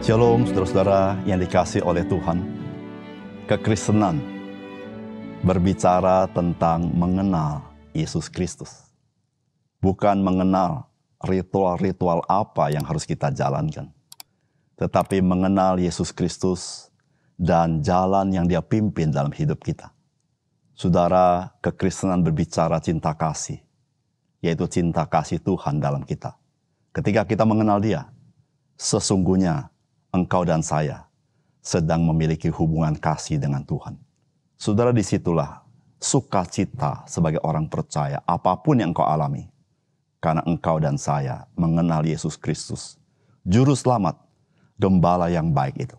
Shalom saudara-saudara yang dikasihi oleh Tuhan. Kekristenan berbicara tentang mengenal Yesus Kristus. Bukan mengenal ritual-ritual apa yang harus kita jalankan. Tetapi mengenal Yesus Kristus dan jalan yang Dia pimpin dalam hidup kita. Saudara, kekristenan berbicara cinta kasih, yaitu cinta kasih Tuhan dalam kita. Ketika kita mengenal Dia, sesungguhnya engkau dan saya sedang memiliki hubungan kasih dengan Tuhan. Saudara, disitulah sukacita sebagai orang percaya apapun yang engkau alami. Karena engkau dan saya mengenal Yesus Kristus, Juru Selamat, Gembala yang baik itu.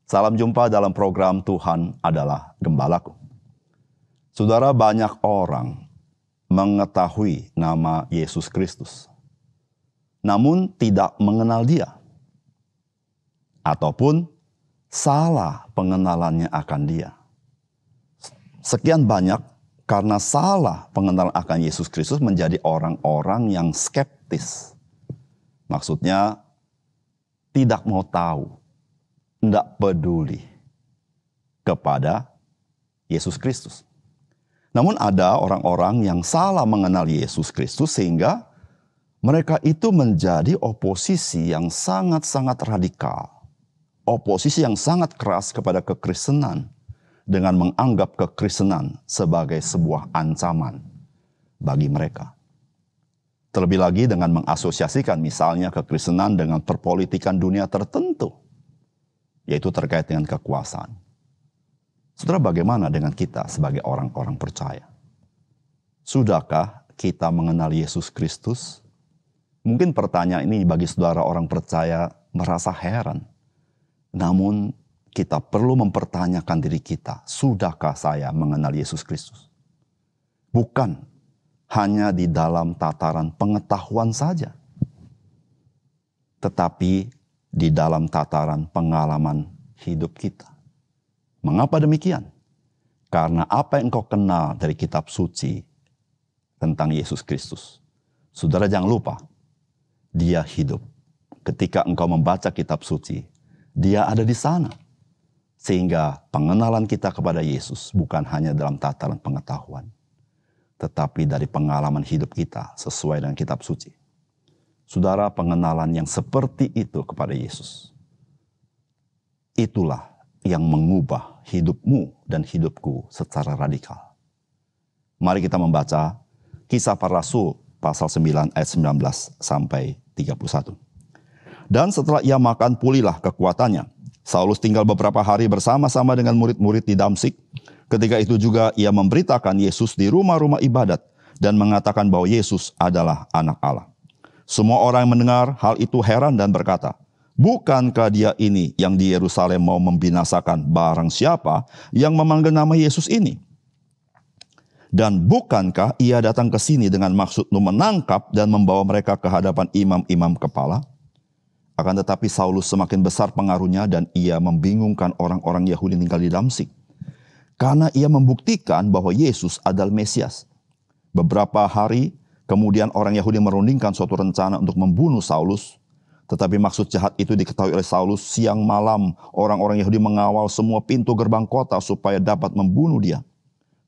Salam jumpa dalam program Tuhan adalah Gembalaku. Saudara, banyak orang mengetahui nama Yesus Kristus, namun tidak mengenal Dia. Ataupun salah pengenalannya akan Dia. Sekian banyak karena salah pengenalan akan Yesus Kristus menjadi orang-orang yang skeptis. Maksudnya tidak mau tahu, tidak peduli kepada Yesus Kristus. Namun ada orang-orang yang salah mengenal Yesus Kristus sehingga mereka itu menjadi oposisi yang sangat-sangat radikal. Oposisi yang sangat keras kepada kekristenan dengan menganggap kekristenan sebagai sebuah ancaman bagi mereka. Terlebih lagi dengan mengasosiasikan misalnya kekristenan dengan perpolitikan dunia tertentu, yaitu terkait dengan kekuasaan. Saudara, bagaimana dengan kita sebagai orang-orang percaya? Sudahkah kita mengenal Yesus Kristus? Mungkin pertanyaan ini bagi saudara orang percaya merasa heran. Namun kita perlu mempertanyakan diri kita, sudahkah saya mengenal Yesus Kristus? Bukan hanya di dalam tataran pengetahuan saja, tetapi di dalam tataran pengalaman hidup kita. Mengapa demikian? Karena apa yang engkau kenal dari kitab suci tentang Yesus Kristus. Saudara, jangan lupa, Dia hidup. Ketika engkau membaca kitab suci, Dia ada di sana. Sehingga pengenalan kita kepada Yesus bukan hanya dalam tataran pengetahuan, tetapi dari pengalaman hidup kita sesuai dengan kitab suci. Saudara, pengenalan yang seperti itu kepada Yesus, itulah yang mengubah hidupmu dan hidupku secara radikal. Mari kita membaca Kisah Para Rasul pasal 9 ayat 19 sampai 31. Dan setelah ia makan, pulihlah kekuatannya. Saulus tinggal beberapa hari bersama-sama dengan murid-murid di Damsyik. Ketika itu juga ia memberitakan Yesus di rumah-rumah ibadat dan mengatakan bahwa Yesus adalah anak Allah. Semua orang yang mendengar hal itu heran dan berkata, bukankah Dia ini yang di Yerusalem mau membinasakan barang siapa yang memanggil nama Yesus ini? Dan bukankah ia datang ke sini dengan maksud menangkap dan membawa mereka ke hadapan imam-imam kepala? Akan tetapi Saulus semakin besar pengaruhnya dan ia membingungkan orang-orang Yahudi yang tinggal di Damsyik. Karena ia membuktikan bahwa Yesus adalah Mesias. Beberapa hari kemudian orang Yahudi merundingkan suatu rencana untuk membunuh Saulus. Tetapi maksud jahat itu diketahui oleh Saulus. Siang malam orang-orang Yahudi mengawal semua pintu gerbang kota supaya dapat membunuh dia.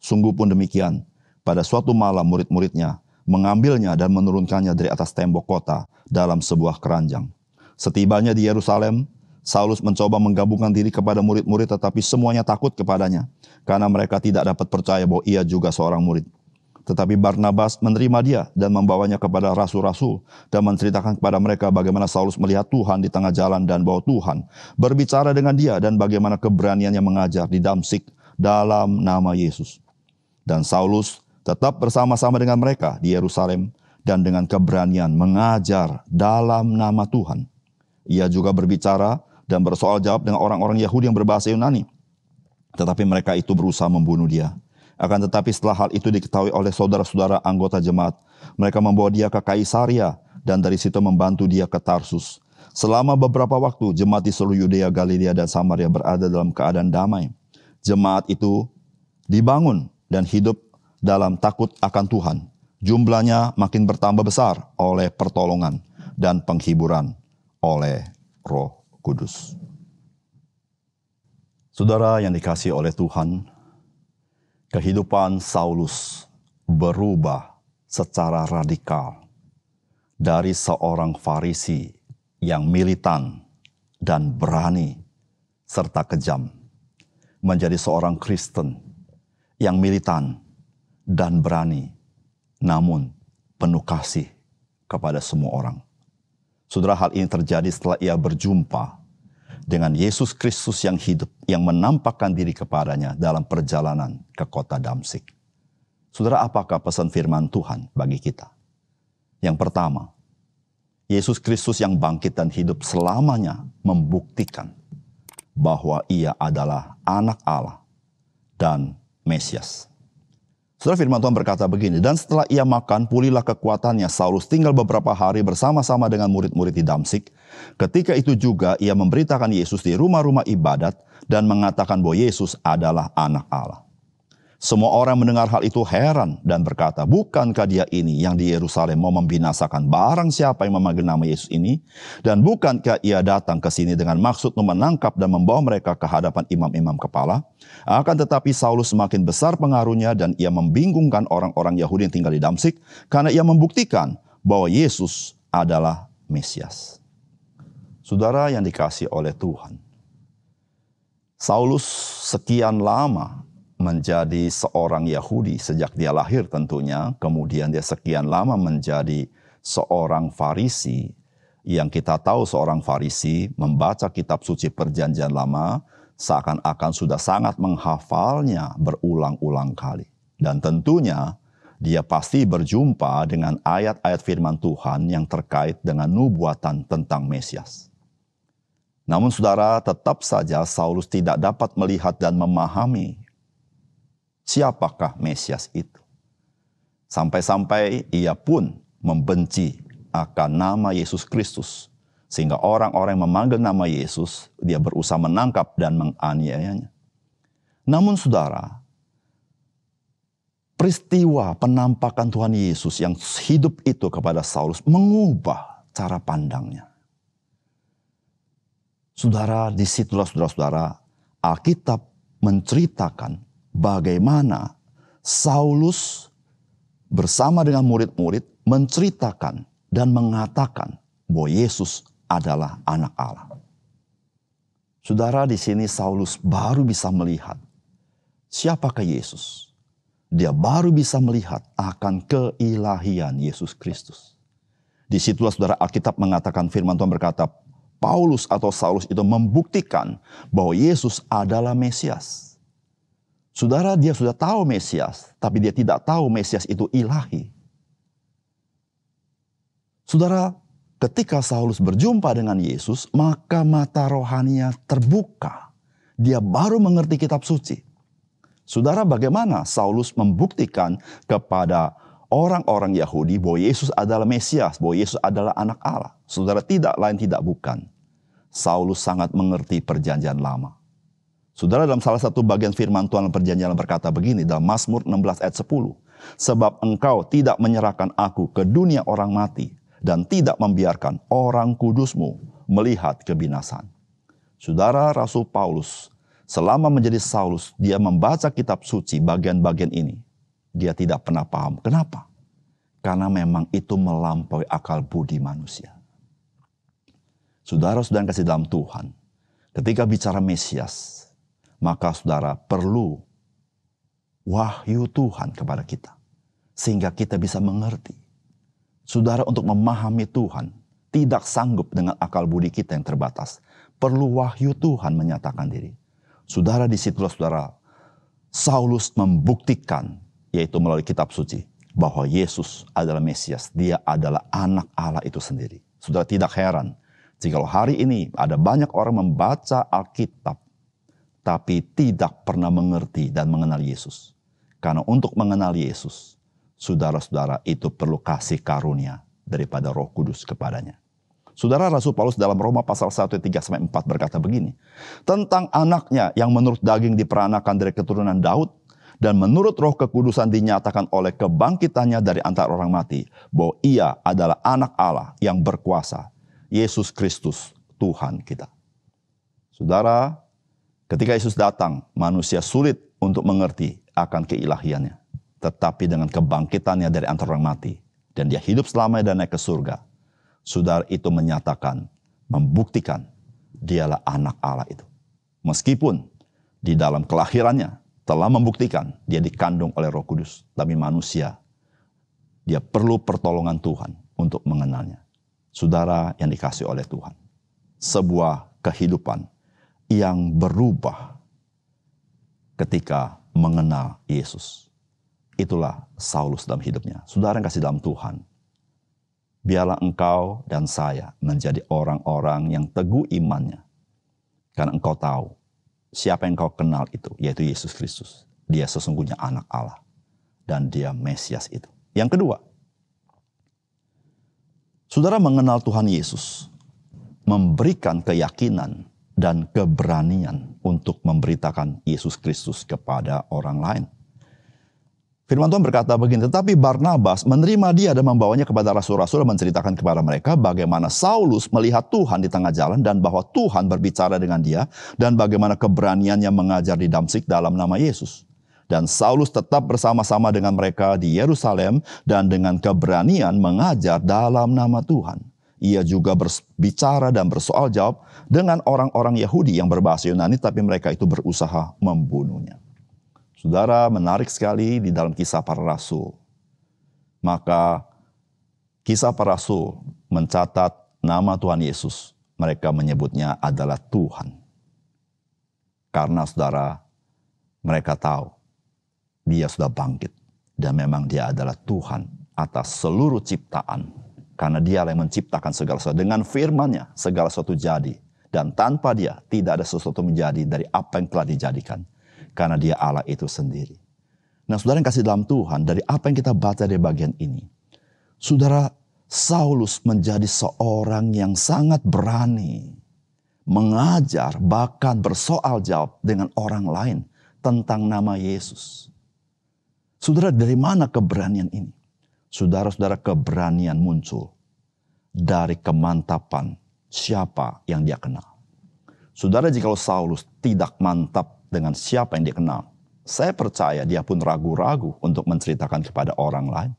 Sungguh pun demikian. Pada suatu malam murid-muridnya mengambilnya dan menurunkannya dari atas tembok kota dalam sebuah keranjang. Setibanya di Yerusalem, Saulus mencoba menggabungkan diri kepada murid-murid tetapi semuanya takut kepadanya. Karena mereka tidak dapat percaya bahwa ia juga seorang murid. Tetapi Barnabas menerima dia dan membawanya kepada rasul-rasul dan menceritakan kepada mereka bagaimana Saulus melihat Tuhan di tengah jalan dan bahwa Tuhan berbicara dengan dia dan bagaimana keberaniannya mengajar di Damsyik dalam nama Yesus. Dan Saulus tetap bersama-sama dengan mereka di Yerusalem dan dengan keberanian mengajar dalam nama Tuhan. Ia juga berbicara dan bersoal jawab dengan orang-orang Yahudi yang berbahasa Yunani. Tetapi mereka itu berusaha membunuh dia. Akan tetapi setelah hal itu diketahui oleh saudara-saudara anggota jemaat, mereka membawa dia ke Kaisaria dan dari situ membantu dia ke Tarsus. Selama beberapa waktu, jemaat di seluruh Yudea, Galilea, dan Samaria berada dalam keadaan damai. Jemaat itu dibangun dan hidup dalam takut akan Tuhan. Jumlahnya makin bertambah besar oleh pertolongan dan penghiburan oleh Roh Kudus. Saudara yang dikasihi oleh Tuhan, kehidupan Saulus berubah secara radikal dari seorang Farisi yang militan dan berani serta kejam menjadi seorang Kristen yang militan dan berani namun penuh kasih kepada semua orang. Saudara, hal ini terjadi setelah ia berjumpa dengan Yesus Kristus yang hidup, yang menampakkan diri kepadanya dalam perjalanan ke kota Damsyik. Saudara, apakah pesan firman Tuhan bagi kita? Yang pertama, Yesus Kristus yang bangkit dan hidup selamanya membuktikan bahwa ia adalah anak Allah dan Mesias. Saudara, firman Tuhan berkata begini, dan setelah ia makan, pulihlah kekuatannya. Saulus tinggal beberapa hari bersama-sama dengan murid-murid di Damsyik. Ketika itu juga ia memberitakan Yesus di rumah-rumah ibadat dan mengatakan bahwa Yesus adalah anak Allah. Semua orang mendengar hal itu heran dan berkata, bukankah dia ini yang di Yerusalem mau membinasakan barang siapa yang memanggil nama Yesus ini? Dan bukankah ia datang ke sini dengan maksud menangkap dan membawa mereka ke hadapan imam-imam kepala? Akan tetapi Saulus semakin besar pengaruhnya dan ia membingungkan orang-orang Yahudi yang tinggal di Damsyik karena ia membuktikan bahwa Yesus adalah Mesias. Saudara yang dikasihi oleh Tuhan, Saulus sekian lama menjadi seorang Yahudi sejak dia lahir tentunya. Kemudian dia sekian lama menjadi seorang Farisi. Yang kita tahu seorang Farisi membaca kitab suci perjanjian lama seakan-akan sudah sangat menghafalnya berulang-ulang kali. Dan tentunya dia pasti berjumpa dengan ayat-ayat firman Tuhan yang terkait dengan nubuatan tentang Mesias. Namun saudara, tetap saja Saulus tidak dapat melihat dan memahami siapakah Mesias itu. Sampai-sampai ia pun membenci akan nama Yesus Kristus. Sehingga orang-orang yang memanggil nama Yesus, dia berusaha menangkap dan menganiayanya. Namun saudara, peristiwa penampakan Tuhan Yesus yang hidup itu kepada Saulus mengubah cara pandangnya. Saudara, disitulah saudara-saudara, Alkitab menceritakan bagaimana Saulus bersama dengan murid-murid menceritakan dan mengatakan bahwa Yesus adalah anak Allah. Saudara, di sini Saulus baru bisa melihat siapakah Yesus. Dia baru bisa melihat akan keilahian Yesus Kristus. Disitulah saudara, Alkitab mengatakan, firman Tuhan berkata, Paulus atau Saulus itu membuktikan bahwa Yesus adalah Mesias. Saudara, dia sudah tahu Mesias, tapi dia tidak tahu Mesias itu ilahi. Saudara, ketika Saulus berjumpa dengan Yesus, maka mata rohaninya terbuka. Dia baru mengerti kitab suci. Saudara, bagaimana Saulus membuktikan kepada orang-orang Yahudi bahwa Yesus adalah Mesias, bahwa Yesus adalah anak Allah? Saudara, tidak lain tidak bukan, Saulus sangat mengerti perjanjian lama. Saudara, dalam salah satu bagian firman Tuhan perjanjian berkata begini dalam Mazmur 16 ayat 10. Sebab engkau tidak menyerahkan aku ke dunia orang mati dan tidak membiarkan orang kudusmu melihat kebinasan. Saudara, Rasul Paulus selama menjadi Saulus, dia membaca kitab suci bagian-bagian ini. Dia tidak pernah paham. Kenapa? Karena memang itu melampaui akal budi manusia. Saudara-saudara yang kasih dalam Tuhan, ketika bicara Mesias, maka saudara perlu wahyu Tuhan kepada kita. Sehingga kita bisa mengerti. Saudara, untuk memahami Tuhan tidak sanggup dengan akal budi kita yang terbatas. Perlu wahyu Tuhan menyatakan diri. Saudara, disitulah saudara, Saulus membuktikan, yaitu melalui kitab suci, bahwa Yesus adalah Mesias. Dia adalah anak Allah itu sendiri. Saudara, tidak heran jika hari ini ada banyak orang membaca Alkitab tapi tidak pernah mengerti dan mengenal Yesus. Karena untuk mengenal Yesus, saudara-saudara, itu perlu kasih karunia daripada Roh Kudus kepadanya. Saudara, Rasul Paulus dalam Roma pasal 1, 3-4 berkata begini. Tentang anaknya yang menurut daging diperanakan dari keturunan Daud, dan menurut Roh kekudusan dinyatakan oleh kebangkitannya dari antara orang mati, bahwa ia adalah anak Allah yang berkuasa, Yesus Kristus Tuhan kita. Saudara, ketika Yesus datang, manusia sulit untuk mengerti akan keilahiannya. Tetapi dengan kebangkitannya dari antara orang mati, dan dia hidup selamanya dan naik ke surga, saudara, itu menyatakan, membuktikan dialah anak Allah itu. Meskipun di dalam kelahirannya telah membuktikan dia dikandung oleh Roh Kudus, tapi manusia, dia perlu pertolongan Tuhan untuk mengenalnya. Saudara yang dikasihi oleh Tuhan, sebuah kehidupan yang berubah ketika mengenal Yesus. Itulah Saulus dalam hidupnya. Saudara yang kasih dalam Tuhan, biarlah engkau dan saya menjadi orang-orang yang teguh imannya. Karena engkau tahu siapa yang engkau kenal itu, yaitu Yesus Kristus. Dia sesungguhnya anak Allah. Dan dia Mesias itu. Yang kedua, saudara mengenal Tuhan Yesus memberikan keyakinan dan keberanian untuk memberitakan Yesus Kristus kepada orang lain. Firman Tuhan berkata begini, tetapi Barnabas menerima dia dan membawanya kepada rasul-rasul dan menceritakan kepada mereka bagaimana Saulus melihat Tuhan di tengah jalan dan bahwa Tuhan berbicara dengan dia dan bagaimana keberaniannya mengajar di Damsyik dalam nama Yesus. Dan Saulus tetap bersama-sama dengan mereka di Yerusalem dan dengan keberanian mengajar dalam nama Tuhan. Ia juga berbicara dan bersoal jawab dengan orang-orang Yahudi yang berbahasa Yunani, tapi mereka itu berusaha membunuhnya. Saudara, menarik sekali di dalam Kisah Para Rasul. Maka Kisah Para Rasul mencatat nama Tuhan Yesus. Mereka menyebutnya adalah Tuhan. Karena saudara, mereka tahu dia sudah bangkit. Dan memang dia adalah Tuhan atas seluruh ciptaan. Karena dia yang menciptakan segala sesuatu. Dengan firman-Nya segala sesuatu jadi. Dan tanpa dia tidak ada sesuatu menjadi dari apa yang telah dijadikan. Karena dia Allah itu sendiri. Nah, saudara yang kasih dalam Tuhan, dari apa yang kita baca di bagian ini, saudara, Saulus menjadi seorang yang sangat berani mengajar, bahkan bersoal jawab dengan orang lain tentang nama Yesus. Saudara, dari mana keberanian ini? Saudara-saudara, keberanian muncul dari kemantapan siapa yang dia kenal. Saudara, jikalau Saulus tidak mantap dengan siapa yang dia kenal, saya percaya dia pun ragu-ragu untuk menceritakan kepada orang lain.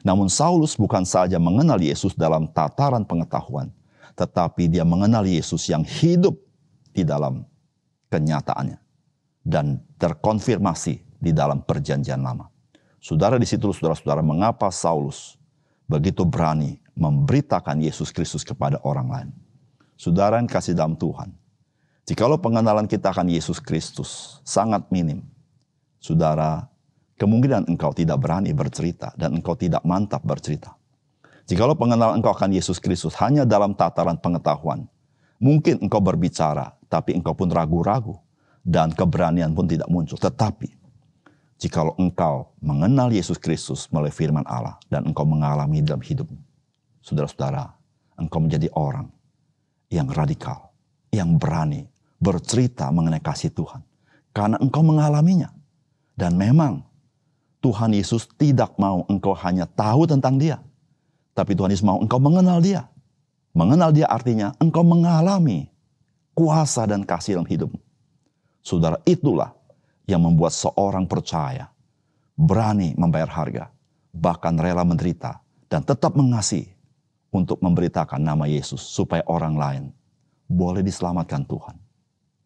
Namun Saulus bukan saja mengenal Yesus dalam tataran pengetahuan, tetapi dia mengenal Yesus yang hidup di dalam kenyataannya dan terkonfirmasi di dalam perjanjian lama. Saudara, di situ saudara-saudara mengapa Saulus begitu berani memberitakan Yesus Kristus kepada orang lain. Saudara yang kasih dalam Tuhan, jikalau pengenalan kita akan Yesus Kristus sangat minim, saudara, kemungkinan engkau tidak berani bercerita dan engkau tidak mantap bercerita. Jikalau pengenalan engkau akan Yesus Kristus hanya dalam tataran pengetahuan, mungkin engkau berbicara, tapi engkau pun ragu-ragu dan keberanian pun tidak muncul. Tetapi, jikalau engkau mengenal Yesus Kristus melalui firman Allah dan engkau mengalami dalam hidupmu, saudara-saudara, engkau menjadi orang yang radikal, yang berani bercerita mengenai kasih Tuhan. Karena engkau mengalaminya. Dan memang Tuhan Yesus tidak mau engkau hanya tahu tentang dia. Tapi Tuhan Yesus mau engkau mengenal dia. Mengenal dia artinya engkau mengalami kuasa dan kasih dalam hidupmu. Saudara, itulah yang membuat seorang percaya berani membayar harga. Bahkan rela menderita dan tetap mengasihi untuk memberitakan nama Yesus supaya orang lain boleh diselamatkan Tuhan.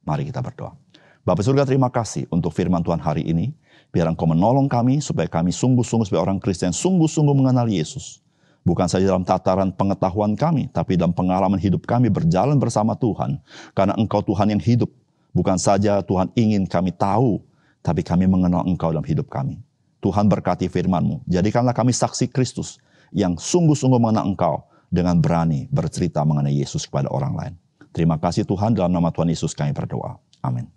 Mari kita berdoa. Bapa surga, terima kasih untuk firman Tuhan hari ini. Biar Engkau menolong kami supaya kami sungguh-sungguh sebagai orang Kristen sungguh-sungguh mengenal Yesus. Bukan saja dalam tataran pengetahuan kami, tapi dalam pengalaman hidup kami berjalan bersama Tuhan. Karena Engkau Tuhan yang hidup. Bukan saja Tuhan ingin kami tahu, tapi kami mengenal Engkau dalam hidup kami. Tuhan berkati firman-Mu. Jadikanlah kami saksi Kristus yang sungguh-sungguh mengenal Engkau dengan berani bercerita mengenai Yesus kepada orang lain. Terima kasih Tuhan, dalam nama Tuhan Yesus kami berdoa. Amin.